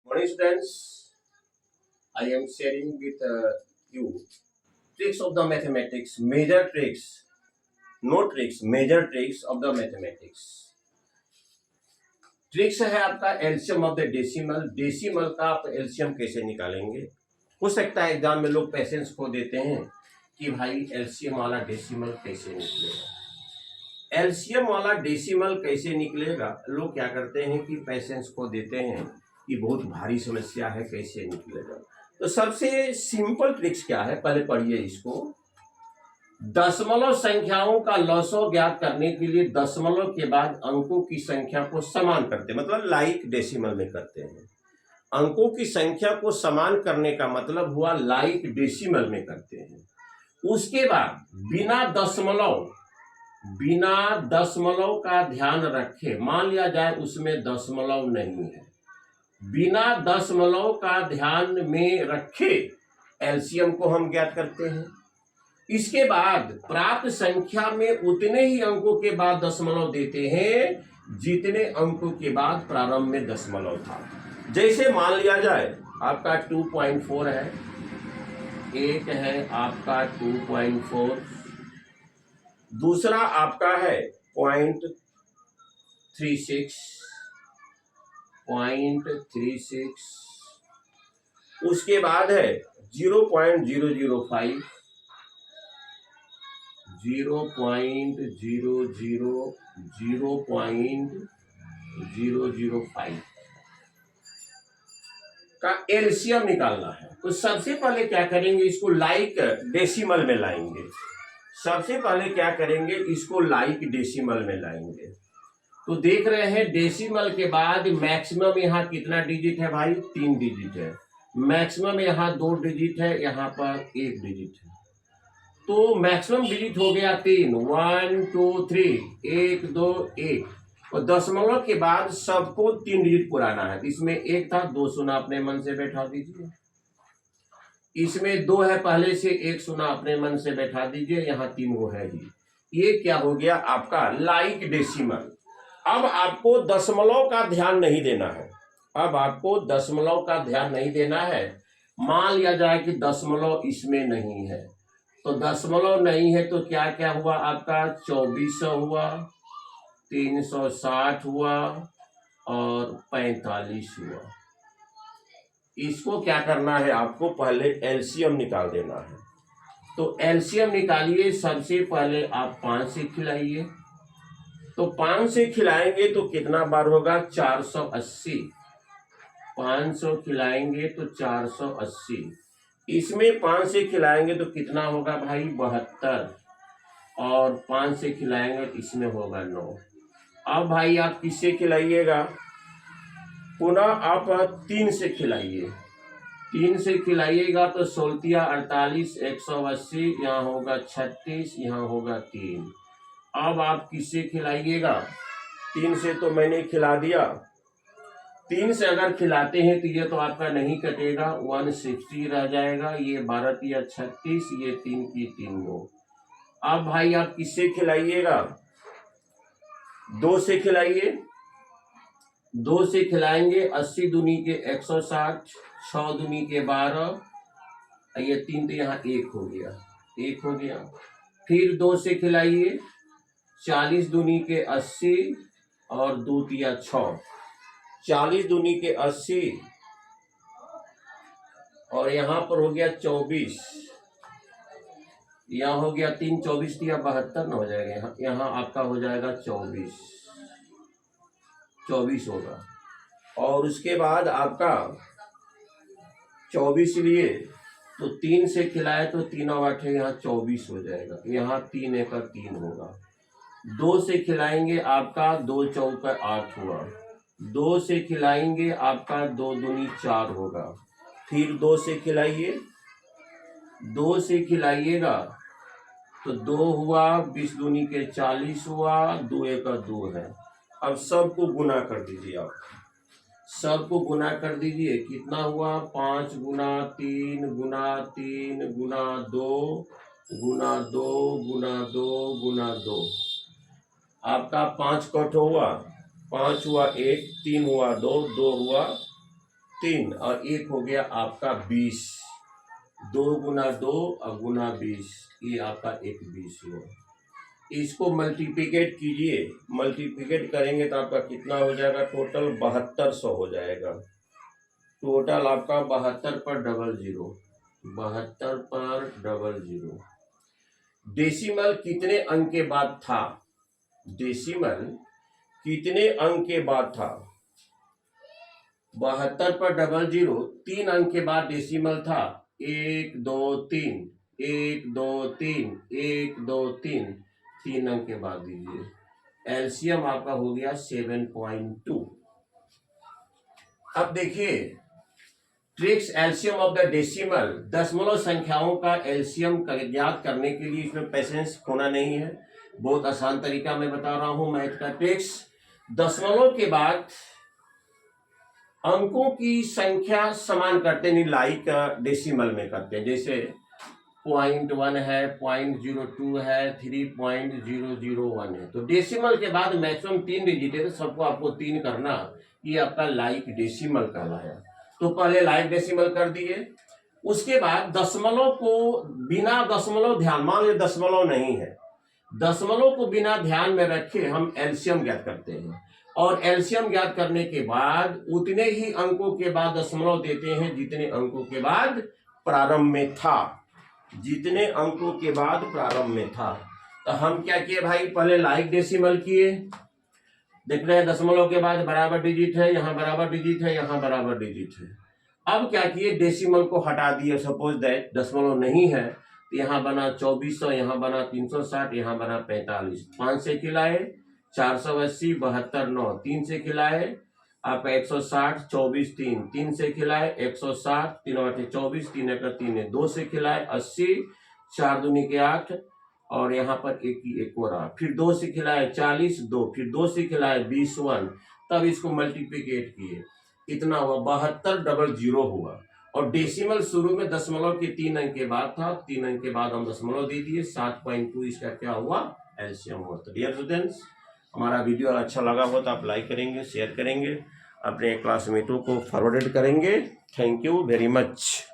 Morning students, I am sharing with you tricks of the mathematics, major tricks, no tricks, major tricks of the mathematics. Tricks है आपका LCM of the decimal, decimal का आप LCM कैसे निकालेंगे। हो सकता है एग्जाम में लोग पेशेंस खो देते हैं कि भाई एलसीएम वाला डेसिमल कैसे निकलेगा। एलसीएम वाला डेसिमल कैसे निकलेगा, लोग क्या करते हैं कि पेशेंस खो देते हैं कि बहुत भारी समस्या है, कैसे निकलेगा। तो सबसे सिंपल ट्रिक्स क्या है, पहले पढ़िए इसको। दशमलव संख्याओं का लॉसो ज्ञात करने के लिए दशमलव के बाद अंकों की संख्या को समान करते हैं, मतलब लाइक डेसिमल में करते हैं। अंकों की संख्या को समान करने का मतलब हुआ लाइक डेसिमल में करते हैं। उसके बाद बिना दशमलव का ध्यान रखे, मान लिया जाए उसमें दशमलव नहीं है, बिना दशमलव का ध्यान में रखे एलसीएम को हम ज्ञात करते हैं। इसके बाद प्राप्त संख्या में उतने ही अंकों के बाद दशमलव देते हैं जितने अंकों के बाद प्रारंभ में दशमलव था। जैसे मान लिया जाए आपका 2.4 है, एक है आपका 2.4, दूसरा आपका है 0.36, उसके बाद है 0.005, 0.005 का एलसीएम निकालना है। तो सबसे पहले क्या करेंगे, इसको लाइक डेसिमल में लाएंगे। सबसे पहले क्या करेंगे, इसको लाइक डेसिमल में लाएंगे। तो देख रहे हैं डेसिमल के बाद मैक्सिमम यहाँ कितना डिजिट है भाई, 3 डिजिट है। मैक्सिमम यहाँ 2 डिजिट है, यहाँ पर 1 डिजिट है। तो मैक्सिमम डिजिट हो गया 3, 1 2 3, 1 2 1। और दशमलव के बाद सबको 3 डिजिट पुराना है। इसमें 1 था, 2 सुना अपने मन से बैठा दीजिए। इसमें 2 है, पहले से 1 सुना अपने मन से बैठा दीजिए। यहाँ 3 वो है ही। ये क्या हो गया आपका लाइक डेसिमल। अब आपको दशमलव का ध्यान नहीं देना है। अब आपको दशमलव का ध्यान नहीं देना है। मान लिया जाए कि दशमलव इसमें नहीं है, तो दशमलव नहीं है तो क्या क्या हुआ आपका, 2400 हुआ, 360 हुआ और 45 हुआ। इसको क्या करना है, आपको पहले एलसीएम निकाल देना है। तो एलसीएम निकालिए। सबसे पहले आप 5 से खिलाइए। तो 5 से खिलाएंगे तो कितना बार होगा, 480। 500 खिलाएंगे तो 480। इसमें 5 से खिलाएंगे तो कितना होगा भाई, 72। और 5 से खिलाएंगे तो इसमें होगा 9। अब भाई आप किससे खिलाइएगा, पुनः आप 3 से खिलाइए। 3 से खिलाइएगा तो 16 48, 180, यहाँ होगा 36, यहाँ होगा 3। अब आप किससे खिलाइएगा, 3 से तो मैंने खिला दिया। 3 से अगर खिलाते हैं तो ये तो आपका नहीं कटेगा, 160 रह जाएगा। ये 12 या 36, ये 3 की 3 9। अब भाई आप किससे खिलाइएगा, 2 से खिलाइए। 2 से खिलाएंगे, 80 दूनी के 160, 6 दूनी के 12, ये 3 तो यहाँ 1 हो गया, 1 हो गया। फिर 2 से खिलाइए, 40 दूनी के 80 और 2 तिया 6, 40 दूनी के 80 और यहाँ पर हो गया 24, यहाँ हो गया 3 24 तिया 72 ना हो जाएगा, यहाँ आपका हो जाएगा 24 होगा। और उसके बाद आपका 24 लिए तो 3 से खिलाए तो 3 और 8 यहाँ 24 हो जाएगा, यहाँ 3 1 3 होगा। 2 से खिलाएंगे आपका 2 4 8 हुआ। 2 से खिलाएंगे आपका 2 दूनी 4 होगा। फिर 2 से खिलाइए, 2 से खिलाइएगा तो 2 हुआ, 20 दूनी के 40 हुआ, 2 1 2 है। अब सबको गुना कर दीजिए, आप सबको गुना कर दीजिए। कितना हुआ, 5 गुना 3 गुना 3 गुना 2 गुना 2 गुना 2 गुना 2। आपका 5 कट हुआ, 5 हुआ 1, 3 हुआ 2, 2 हुआ 3 और 1 हो गया आपका 20, 2 गुना 2 और गुना 20, ये आपका 120 हुआ। इसको मल्टीप्लिकेट कीजिए, मल्टीप्लिकेट करेंगे तो आपका कितना हो जाएगा, टोटल 7200 हो जाएगा। टोटल आपका 72 पर 00, 72 पर 00। डेसिमल कितने अंक के बाद था, डेसिमल कितने अंक के बाद था, 72 पर 00 3 अंक के बाद डेसिमल था, 1 2 3, 1 2 3, 1 2 3, 3 अंक के बाद दीजिए। एलसीएम आपका हो गया 7.2। अब देखिए tricks LCM of the decimal, दशमलव संख्याओं का एलसीएम ज्ञात करने के लिए इसमें पेशेंस खोना नहीं है, बहुत आसान तरीका मैं बता रहा हूं मैथ का ट्रिक्स। दशमलव के बाद अंकों की संख्या समान करते नहीं, लाइक डेसिमल में करते हैं, जैसे 0.1 है, 0.02 है, 3.001 है। तो डेसिमल के बाद मैक्सिमम 3 डिजिट है तो सबको आपको 3 करना, ये आपका लाइक डेसिमल कहलाया। तो पहले लाइक डेसिमल कर दिए, उसके बाद दशमलव को बिना दशमलव ध्यान, मान लीजिए दशमलव नहीं है, दशमलव को बिना ध्यान में रखे हम एलसीएम ज्ञात करते हैं, और एलसीएम ज्ञात करने के बाद उतने ही अंकों के बाद दशमलव देते हैं जितने अंकों के बाद प्रारंभ में था, जितने अंकों के बाद प्रारंभ में था। तो हम क्या किए भाई, पहले लाइक डेसिमल किए, देख रहे हैं दशमलव के बाद बराबर डिजिट है, यहाँ बराबर डिजिट है, यहाँ बराबर डिजिट है। अब क्या किए, डेसिमल को हटा दिए, सपोज दैट दशमलव नहीं है तो यहाँ बना 2400, यहाँ बना 360, यहाँ बना 45, 5 से खिलाए 480, 72 9, 3 से खिलाए आपका 160, 24 3, 3 से खिलाए 160, 3 8 24, 3 1 3, 2 से खिलाए 80, 4 दूनी के 8, और यहाँ पर एक ही एक हो रहा, फिर 2 से खिलाए 40, 2, फिर 2 से खिलाए 20 1, तब इसको मल्टीप्लिकेट किए, इतना हुआ 7200 हुआ। और डेसिमल शुरू में दशमलव के 3 अंक के बाद था, 3 अंक के बाद हम दशमलव दे दिए, 7.2 इसका क्या हुआ, एलसीएम हुआ। तो डियर स्टूडेंट्स, हमारा वीडियो अच्छा लगा हो तो आप लाइक करेंगे, शेयर करेंगे, अपने क्लासमेटों को फॉरवर्डेड करेंगे। Thank you very much.